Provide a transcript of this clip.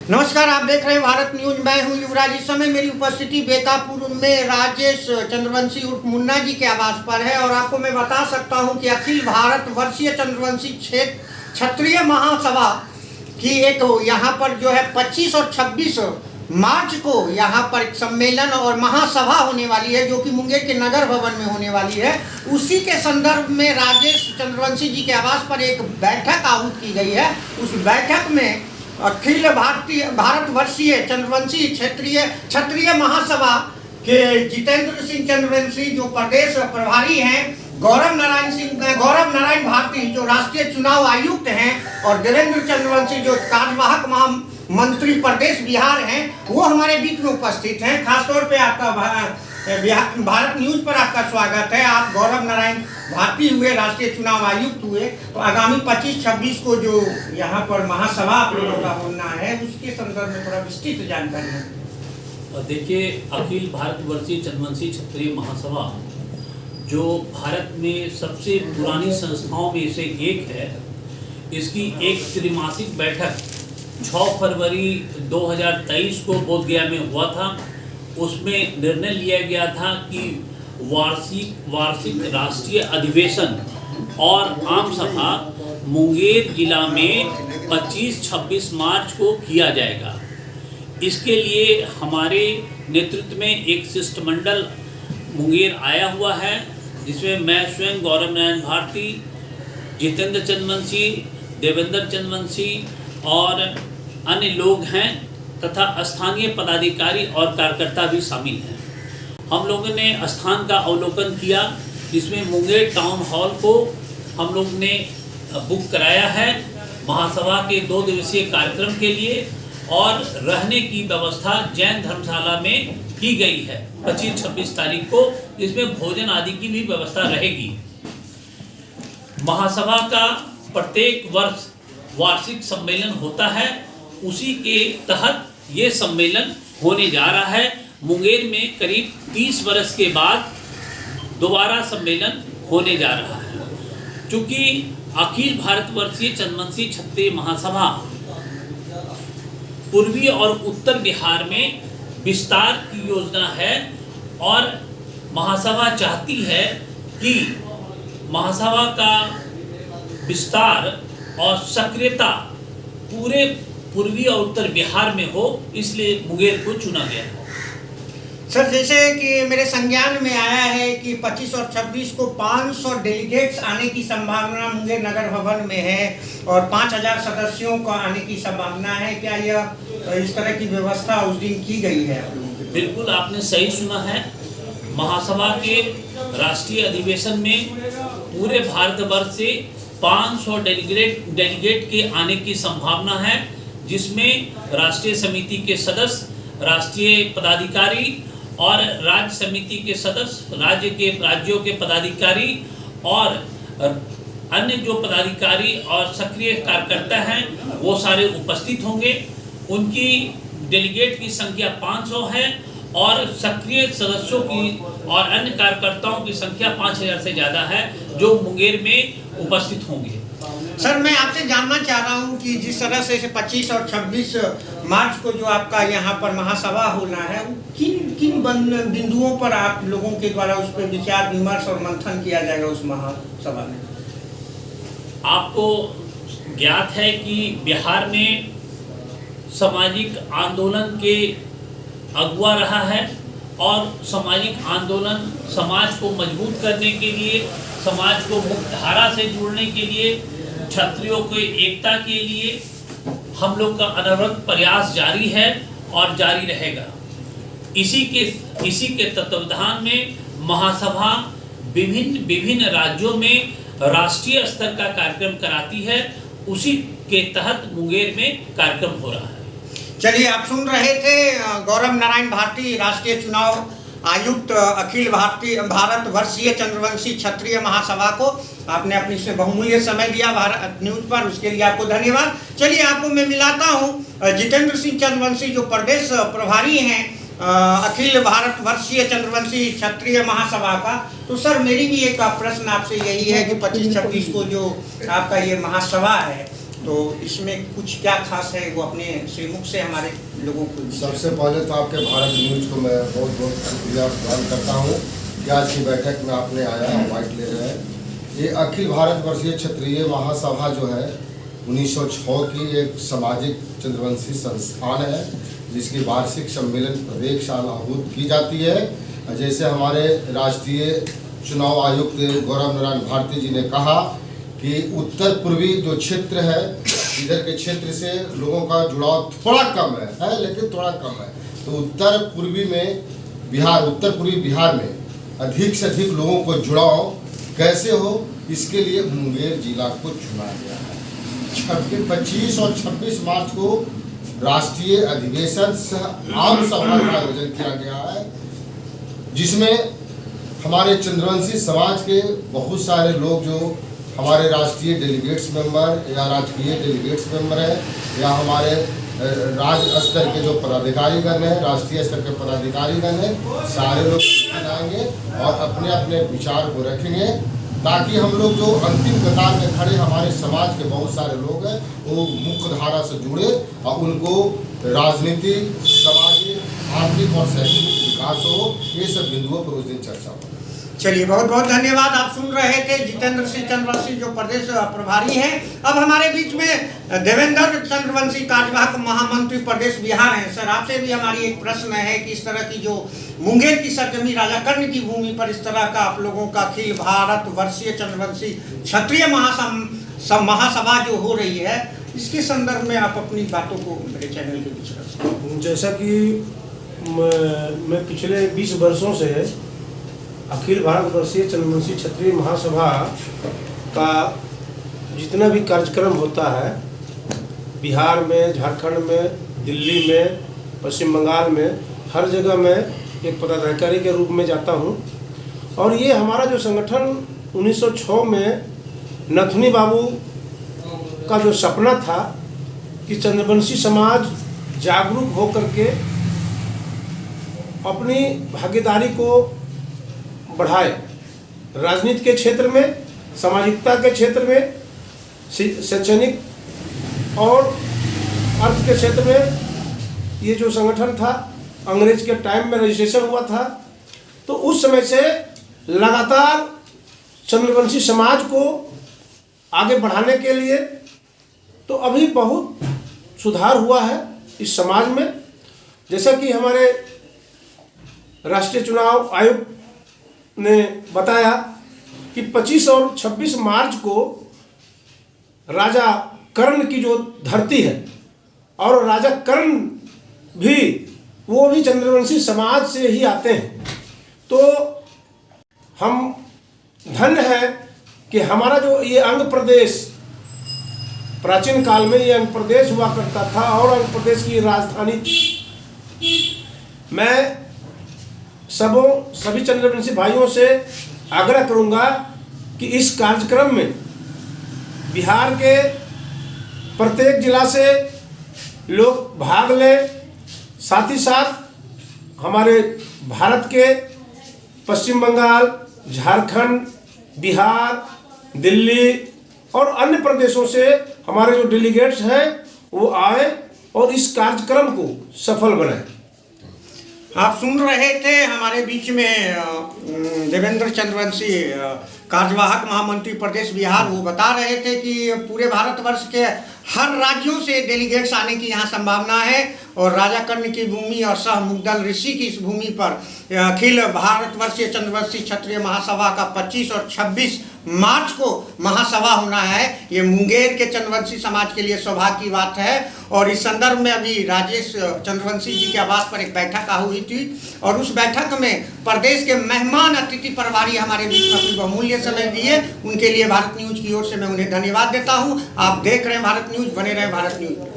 नमस्कार, आप देख रहे हैं भारत न्यूज। मैं हूं युवराज। इस समय मेरी उपस्थिति बेतापुर में राजेश चंद्रवंशी उर्फ मुन्ना जी के आवास पर है और आपको मैं बता सकता हूं कि अखिल भारत वर्षीय चंद्रवंशी क्षत्रिय महासभा की एक यहां पर जो है 25 और 26 मार्च को यहां पर एक सम्मेलन और महासभा होने वाली है, जो कि मुंगेर के नगर भवन में होने वाली है। उसी के संदर्भ में राजेश चंद्रवंशी जी के आवास पर एक बैठक आहूत की गई है। उस बैठक में अखिल भारतवर्षीय चंद्रवंशी क्षत्रिय महासभा के जितेंद्र सिंह चंद्रवंशी जो प्रदेश प्रभारी हैं, गौरव नारायण भारती जो राष्ट्रीय चुनाव आयुक्त हैं और देवेंद्र चंद्रवंशी जो कार्यवाहक महामंत्री प्रदेश बिहार हैं, वो हमारे बीच में उपस्थित हैं। खासतौर पे आपका भारत न्यूज पर आपका स्वागत है। आप गौरव नारायण भारती हुए, राष्ट्रीय चुनाव आयुक्त हुए, तो आगामी 25-26 को जो यहाँ पर महासभा आप लोगों का होना है, उसके संदर्भ में थोड़ा विस्तृत जानकारी है। देखिए, अखिल भारतवर्षीय चंद्रवंशी क्षत्रिय महासभा जो भारत में सबसे पुरानी संस्थाओं में से एक है, इसकी एक त्रिमासिक बैठक 6 फरवरी 2023 को बोधगया में हुआ था। उसमें निर्णय लिया गया था कि वार्षिक राष्ट्रीय अधिवेशन और आम सभा मुंगेर जिला में 25-26 मार्च को किया जाएगा। इसके लिए हमारे नेतृत्व में एक शिष्टमंडल मुंगेर आया हुआ है, जिसमें मैं स्वयं गौरव नारायण भारती, जितेंद्र चंद्रवंशी, देवेंद्र चंद्रवंशी और अन्य लोग हैं तथा स्थानीय पदाधिकारी और कार्यकर्ता भी शामिल हैं। हम लोगों ने स्थान का अवलोकन किया, जिसमें मुंगेर टाउन हॉल को हम लोग ने बुक कराया है महासभा के 2 दिवसीय कार्यक्रम के लिए, और रहने की व्यवस्था जैन धर्मशाला में की गई है 25-26 तारीख को, जिसमें भोजन आदि की भी व्यवस्था रहेगी। महासभा का प्रत्येक वर्ष वार्षिक सम्मेलन होता है, उसी के तहत ये सम्मेलन होने जा रहा है। मुंगेर में करीब 30 वर्ष के बाद दोबारा सम्मेलन होने जा रहा है। चूँकि अखिल भारतवर्षीय चंद्रवंशी क्षत्रिय महासभा पूर्वी और उत्तर बिहार में विस्तार की योजना है और महासभा चाहती है कि महासभा का विस्तार और सक्रियता पूरे पूर्वी और उत्तर बिहार में हो, इसलिए मुंगेर को चुना गया है। सर, जैसे कि मेरे संज्ञान में आया है कि 25 और 26 को 500 डेलीगेट्स आने की संभावना मुंगेर नगर भवन में है और 5000 सदस्यों को आने की संभावना है। क्या यह इस तरह की व्यवस्था उस दिन की गई है? बिल्कुल, आपने सही सुना है। महासभा के राष्ट्रीय अधिवेशन में पूरे भारतवर्ष से 500 डेलीगेट के आने की संभावना है, जिसमें राष्ट्रीय समिति के सदस्य, राष्ट्रीय पदाधिकारी और राज्य समिति के सदस्य, राज्यों के पदाधिकारी और अन्य जो पदाधिकारी और सक्रिय कार्यकर्ता हैं, वो सारे उपस्थित होंगे। उनकी डेलीगेट की संख्या 500 है और सक्रिय सदस्यों की और अन्य कार्यकर्ताओं की संख्या 5000 से ज़्यादा है, जो मुंगेर में उपस्थित होंगे। सर, मैं आपसे जानना चाह रहा हूं कि जिस तरह से 25 और 26 मार्च को जो आपका यहां पर महासभा होना है, किन बिंदुओं पर आप लोगों के द्वारा उस पर विचार विमर्श और मंथन किया जाएगा उस महासभा में? आपको ज्ञात है कि बिहार में सामाजिक आंदोलन के अगुवा रहा है और सामाजिक आंदोलन समाज को मजबूत करने के लिए, समाज को मुख्यधारा से जोड़ने के लिए, क्षत्रियों की एकता के लिए हम लोग का अनवरत प्रयास जारी है और जारी रहेगा। इसी के तत्वावधान में महासभा विभिन्न राज्यों में राष्ट्रीय स्तर का कार्यक्रम कराती है। उसी के तहत मुंगेर में कार्यक्रम हो रहा है। चलिए, आप सुन रहे थे गौरव नारायण भारती, राष्ट्रीय चुनाव आयुक्त, अखिल भारतवर्षीय चंद्रवंशी क्षत्रिय महासभा को। आपने अपनी से बहुमूल्य समय दिया भारत न्यूज पर, उसके लिए आपको धन्यवाद। चलिए, आपको मैं मिलाता हूं जितेंद्र सिंह चंद्रवंशी जो प्रदेश प्रभारी हैं अखिल भारतवर्षीय चंद्रवंशी क्षत्रिय महासभा का। तो सर, मेरी भी एक प्रश्न आपसे यही है कि 25-26 को जो आपका ये महासभा है, तो इसमें कुछ क्या खास है, वो अपने श्रीमुख से हमारे लोगों को। सबसे पहले तो आपके भारत न्यूज़ को मैं बहुत बहुत शुक्रिया प्रदान करता हूँ कि आज की बैठक में आपने आया वाइट ले रहे हैं। ये अखिल भारत वर्षीय क्षत्रिय महासभा जो है 1906 की एक सामाजिक चंद्रवंशी संस्थान है, जिसकी वार्षिक सम्मेलन प्रत्येक साल आहूत की जाती है। जैसे हमारे राष्ट्रीय चुनाव आयुक्त गौरव नारायण भारती जी ने कहा कि उत्तर पूर्वी जो क्षेत्र है, इधर के क्षेत्र से लोगों का जुड़ाव थोड़ा कम है लेकिन थोड़ा कम है। तो उत्तर पूर्वी बिहार में अधिक से अधिक लोगों को जुड़ाव कैसे हो, इसके लिए मुंगेर जिला को चुना गया है। 25 और 26 मार्च को राष्ट्रीय अधिवेशन आम सभा का आयोजन किया गया है, जिसमें हमारे चंद्रवंशी समाज के बहुत सारे लोग जो हमारे राष्ट्रीय डेलीगेट्स मेंबर या राजकीय डेलीगेट्स मेंबर हैं, या हमारे राज्य स्तर के जो पदाधिकारीगण हैं, राष्ट्रीय स्तर के पदाधिकारीगण हैं, सारे लोग आएंगे और अपने अपने विचार को रखेंगे, ताकि हम लोग जो अंतिम कतार में खड़े हमारे समाज के बहुत सारे लोग हैं वो मुख्य धारा से जुड़े और उनको राजनीतिक, सामाजिक, आर्थिक और शैक्षणिक विकास हो, ये सब बिंदुओं पर उस दिन चर्चा हो। चलिए, बहुत बहुत धन्यवाद। आप सुन रहे थे जितेंद्र सिंह चंद्रवंशी जो प्रदेश प्रभारी हैं। अब हमारे बीच में देवेंद्र चंद्रवंशी कार्यवाहक महामंत्री प्रदेश बिहार हैं। सर, आपसे भी हमारी एक प्रश्न है कि इस तरह की जो मुंगेर की सरजमी राजा कर्ण की भूमि पर इस तरह का आप लोगों का अखिल भारत वर्षीय चंद्रवंशी क्षत्रिय महासभा जो हो रही है, इसके संदर्भ में आप अपनी बातों को मेरे चैनल के बीच रख सकते हैं। जैसा कि मैं पिछले 20 वर्षों से अखिल भारत वर्षीय चंद्रवंशी क्षत्रिय महासभा का जितना भी कार्यक्रम होता है, बिहार में, झारखंड में, दिल्ली में, पश्चिम बंगाल में, हर जगह मैं एक पदाधिकारी के रूप में जाता हूं। और ये हमारा जो संगठन 1906 में नथुनी बाबू का जो सपना था कि चंद्रवंशी समाज जागरूक होकर के अपनी भागीदारी को बढ़ाए, राजनीति के क्षेत्र में, सामाजिकता के क्षेत्र में, शैक्षणिक और अर्थ के क्षेत्र में। ये जो संगठन था अंग्रेज के टाइम में रजिस्ट्रेशन हुआ था, तो उस समय से लगातार चंद्रवंशी समाज को आगे बढ़ाने के लिए तो अभी बहुत सुधार हुआ है इस समाज में। जैसा कि हमारे राष्ट्रीय चुनाव आयोग ने बताया कि 25 और 26 मार्च को राजा कर्ण की जो धरती है, और राजा कर्ण भी वो भी चंद्रवंशी समाज से ही आते हैं। तो हम धन्य है कि हमारा जो ये अंग प्रदेश, प्राचीन काल में ये अंग प्रदेश हुआ करता था और अंग प्रदेश की राजधानी थी। मैं सभी चंद्रवंशी भाइयों से आग्रह करूंगा कि इस कार्यक्रम में बिहार के प्रत्येक जिला से लोग भाग लें। साथ ही साथ हमारे भारत के पश्चिम बंगाल, झारखंड, बिहार, दिल्ली और अन्य प्रदेशों से हमारे जो डेलीगेट्स हैं वो आए और इस कार्यक्रम को सफल बनाएं। आप सुन रहे थे हमारे बीच में देवेंद्र चंद्रवंशी कार्यवाहक महामंत्री प्रदेश बिहार। वो बता रहे थे कि पूरे भारतवर्ष के हर राज्यों से डेलीगेट्स आने की यहाँ संभावना है, और राजा कर्ण की भूमि और शाह मुगदल ऋषि की इस भूमि पर अखिल भारतवर्षीय चंद्रवंशी क्षत्रिय महासभा का 25 और 26 मार्च को महासभा होना है। ये मुंगेर के चंद्रवंशी समाज के लिए सौभाग्य की बात है। और इस संदर्भ में अभी राजेश चंद्रवंशी जी के आवास पर एक बैठक हुई थी, और उस बैठक में प्रदेश के मेहमान अतिथि प्रभारी हमारे बीच में अपनी बहुमूल्य समय दिए। उनके लिए भारत न्यूज की ओर से मैं उन्हें धन्यवाद देता हूँ। आप देख रहे हैं भारत न्यूज, बने रहे भारत न्यूज।